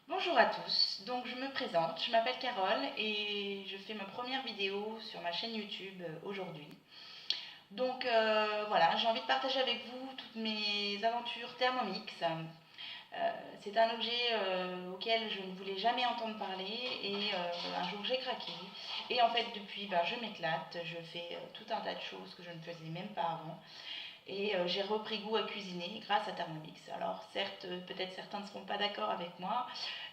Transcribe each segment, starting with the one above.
Bonjour à tous, donc je me présente, je m'appelle Carole et je fais ma première vidéo sur ma chaîne YouTube aujourd'hui. Donc voilà, j'ai envie de partager avec vous toutes mes aventures Thermomix. C'est un objet auquel je ne voulais jamais entendre parler et un jour j'ai craqué. Et en fait depuis je m'éclate, je fais tout un tas de choses que je ne faisais même pas avant. Et j'ai repris goût à cuisiner grâce à Thermomix. Alors certes, peut-être certains ne seront pas d'accord avec moi,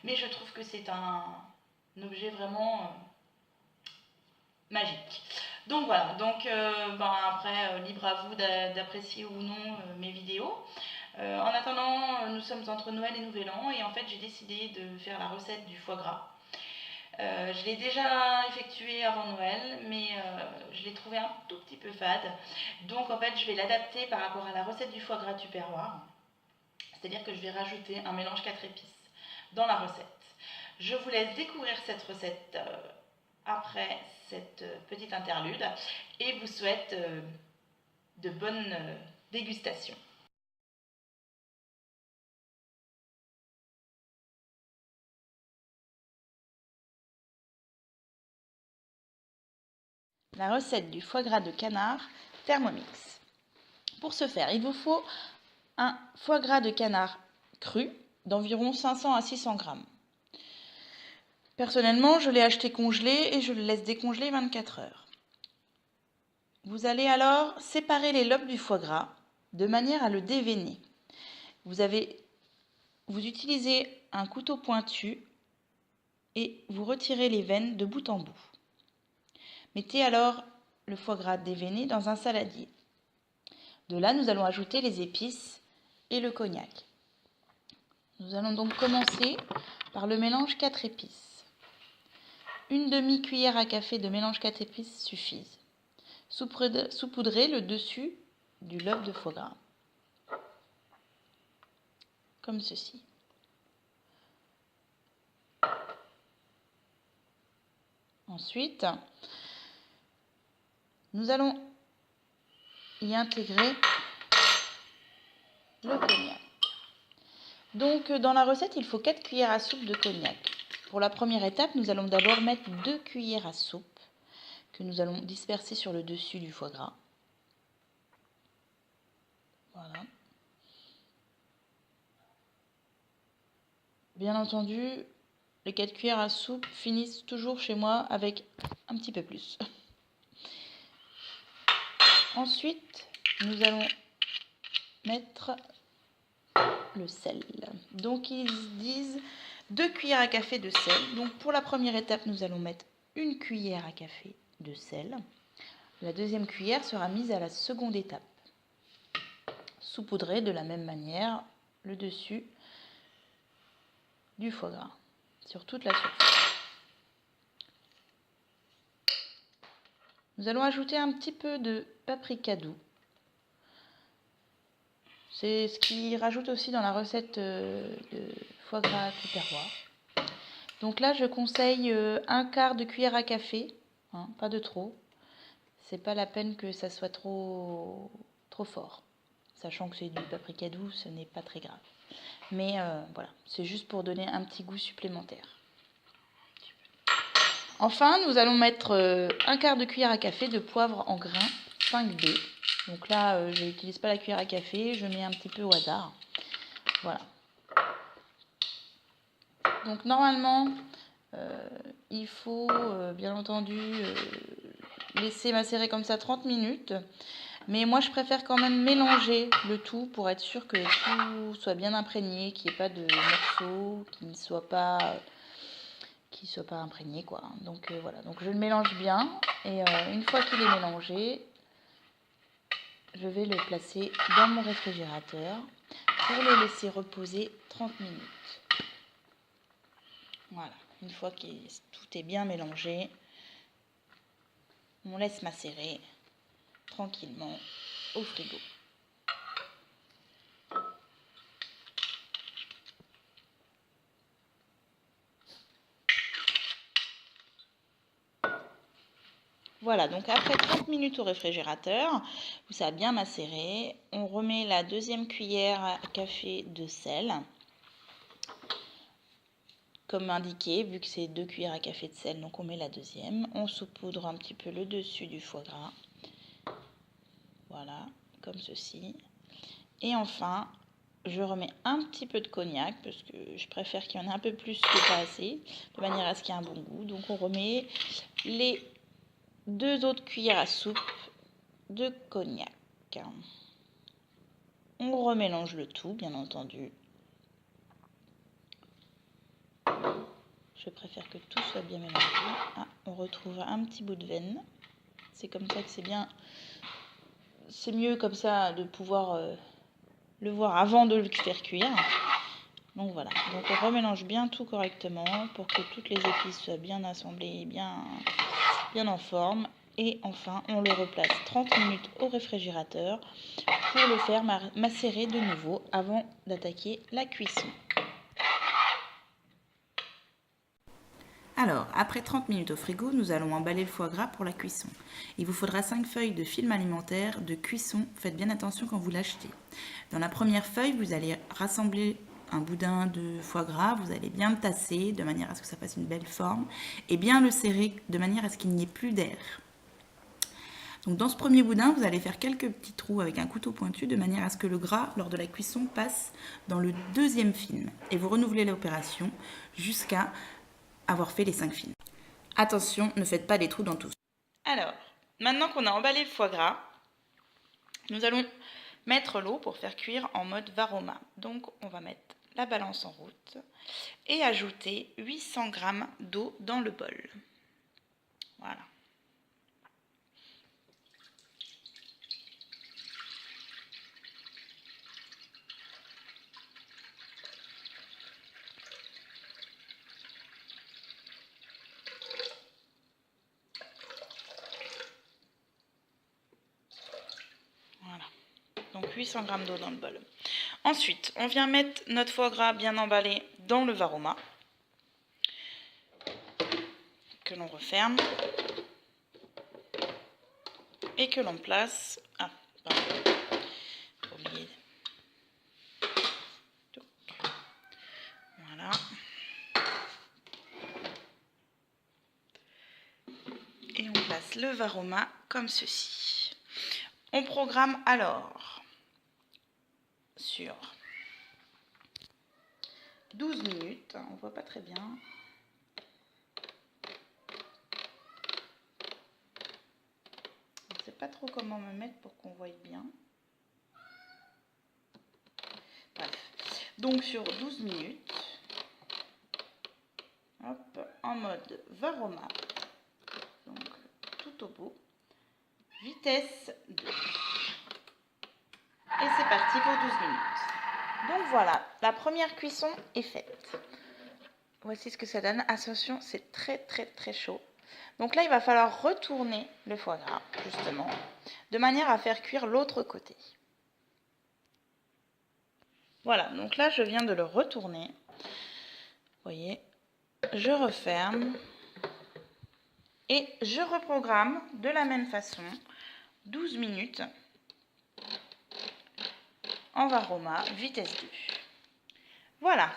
mais je trouve que c'est un objet vraiment magique. Donc voilà, donc après, libre à vous d'apprécier ou non mes vidéos. En attendant, nous sommes entre Noël et Nouvel An et en fait j'ai décidé de faire la recette du foie gras. Je l'ai déjà effectué avant Noël, mais je l'ai trouvé un tout petit peu fade. Donc en fait, je vais l'adapter par rapport à la recette du foie gras tupperware. C'est-à-dire que je vais rajouter un mélange 4 épices dans la recette. Je vous laisse découvrir cette recette après cette petite interlude et vous souhaite de bonnes dégustations. La recette du foie gras de canard Thermomix. Pour ce faire, il vous faut un foie gras de canard cru d'environ 500 à 600 grammes. Personnellement, je l'ai acheté congelé et je le laisse décongeler 24 heures. Vous allez alors séparer les lobes du foie gras de manière à le déveiner. Vous utilisez un couteau pointu et vous retirez les veines de bout en bout. Mettez alors le foie gras déveiné dans un saladier. De là, nous allons ajouter les épices et le cognac. Nous allons donc commencer par le mélange 4 épices. Une demi-cuillère à café de mélange 4 épices suffisent. Saupoudrez le dessus du lobe de foie gras, comme ceci. Ensuite, nous allons y intégrer le cognac. Donc dans la recette, il faut 4 cuillères à soupe de cognac. Pour la première étape, nous allons d'abord mettre 2 cuillères à soupe que nous allons disperser sur le dessus du foie gras. Voilà. Bien entendu, les 4 cuillères à soupe finissent toujours chez moi avec un petit peu plus. Ensuite, nous allons mettre le sel. Donc ils disent 2 cuillères à café de sel. Donc pour la première étape, nous allons mettre 1 cuillère à café de sel. La deuxième cuillère sera mise à la seconde étape. Saupoudrer de la même manière le dessus du foie gras sur toute la surface. Nous allons ajouter un petit peu de paprika doux. C'est ce qui rajoute aussi dans la recette de foie gras tupperware. Donc là, je conseille un quart de cuillère à café, hein, pas de trop. C'est pas la peine que ça soit trop fort. Sachant que c'est du paprika doux, ce n'est pas très grave. Mais voilà, c'est juste pour donner un petit goût supplémentaire. Enfin, nous allons mettre un quart de cuillère à café de poivre en grains 5B. Donc là, je n'utilise pas la cuillère à café, je mets un petit peu au hasard. Voilà. Donc normalement, il faut bien entendu laisser macérer comme ça 30 minutes. Mais moi, je préfère quand même mélanger le tout pour être sûr que tout soit bien imprégné, qu'il n'y ait pas de morceaux, qu'il ne soit pas imprégné, quoi. Donc voilà, donc je le mélange bien. Et une fois qu'il est mélangé, je vais le placer dans mon réfrigérateur pour le laisser reposer 30 minutes. Voilà, une fois que tout est bien mélangé, on laisse macérer tranquillement au frigo. Voilà, donc après 30 minutes au réfrigérateur, où ça a bien macéré, on remet la deuxième cuillère à café de sel. comme indiqué, vu que c'est 2 cuillères à café de sel, donc on met la deuxième. On saupoudre un petit peu le dessus du foie gras. Voilà, comme ceci. Et enfin, je remets un petit peu de cognac, parce que je préfère qu'il y en ait un peu plus que pas assez, de manière à ce qu'il y ait un bon goût. Donc on remet les 2 autres cuillères à soupe de cognac. On remélange le tout, bien entendu. Je préfère que tout soit bien mélangé. Ah, on retrouve un petit bout de veine. C'est comme ça que c'est bien. C'est mieux comme ça de pouvoir le voir avant de le faire cuire. Donc voilà. Donc on remélange bien tout correctement pour que toutes les épices soient bien assemblées, bien en forme. Et enfin, on le replace 30 minutes au réfrigérateur pour le faire macérer de nouveau avant d'attaquer la cuisson. Alors, après 30 minutes au frigo, nous allons emballer le foie gras pour la cuisson. Il vous faudra 5 feuilles de film alimentaire de cuisson. Faites bien attention quand vous l'achetez. Dans la première feuille, vous allez rassembler un boudin de foie gras. Vous allez bien le tasser de manière à ce que ça fasse une belle forme et bien le serrer de manière à ce qu'il n'y ait plus d'air. Donc dans ce premier boudin, vous allez faire quelques petits trous avec un couteau pointu de manière à ce que le gras, lors de la cuisson, passe dans le deuxième film. Et vous renouvelez l'opération jusqu'à avoir fait les 5 films. Attention, ne faites pas des trous dans tous. Alors, maintenant qu'on a emballé le foie gras, nous allons mettre l'eau pour faire cuire en mode Varoma. Donc on va mettre la balance en route et ajouter 800 g d'eau dans le bol. Voilà. Donc 800 g d'eau dans le bol. Ensuite, on vient mettre notre foie gras bien emballé dans le Varoma, que l'on referme et que l'on place. Ah, pardon, oublié. Voilà. Et on place le Varoma comme ceci. On programme alors sur 12 minutes, on voit pas très bien. Je ne sais pas trop comment me mettre pour qu'on voie bien. Bref. Donc sur 12 minutes, hop, en mode Varoma, donc tout au bout, vitesse 2. Et c'est parti pour 12 minutes. Donc voilà, la première cuisson est faite. Voici ce que ça donne. Attention, c'est très chaud. Donc là, il va falloir retourner le foie gras, justement, de manière à faire cuire l'autre côté. Voilà, donc là, je viens de le retourner. Vous voyez, je referme et je reprogramme de la même façon 12 minutes en Varoma, vitesse 2. Voilà,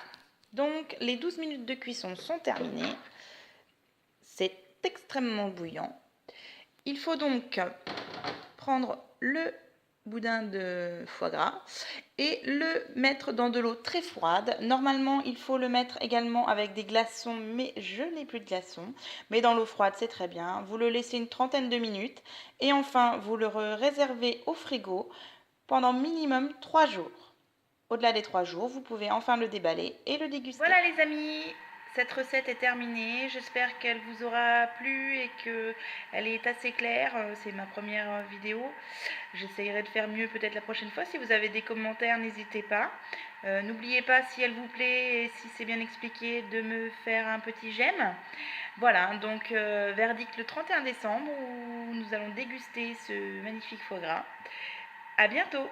donc les 12 minutes de cuisson sont terminées. C'est extrêmement bouillant. Il faut donc prendre le boudin de foie gras et le mettre dans de l'eau très froide. Normalement, il faut le mettre également avec des glaçons, mais je n'ai plus de glaçons. Mais dans l'eau froide, c'est très bien. Vous le laissez une trentaine de minutes et enfin, vous le réservez au frigo pendant minimum 3 jours. Au-delà des 3 jours, vous pouvez enfin le déballer et le déguster. Voilà les amis, cette recette est terminée. J'espère qu'elle vous aura plu et qu'elle est assez claire. C'est ma première vidéo. J'essayerai de faire mieux peut-être la prochaine fois. Si vous avez des commentaires, n'hésitez pas. N'oubliez pas, si elle vous plaît et si c'est bien expliqué, de me faire un petit j'aime. Voilà, donc verdict le 31 décembre où nous allons déguster ce magnifique foie gras. À bientôt!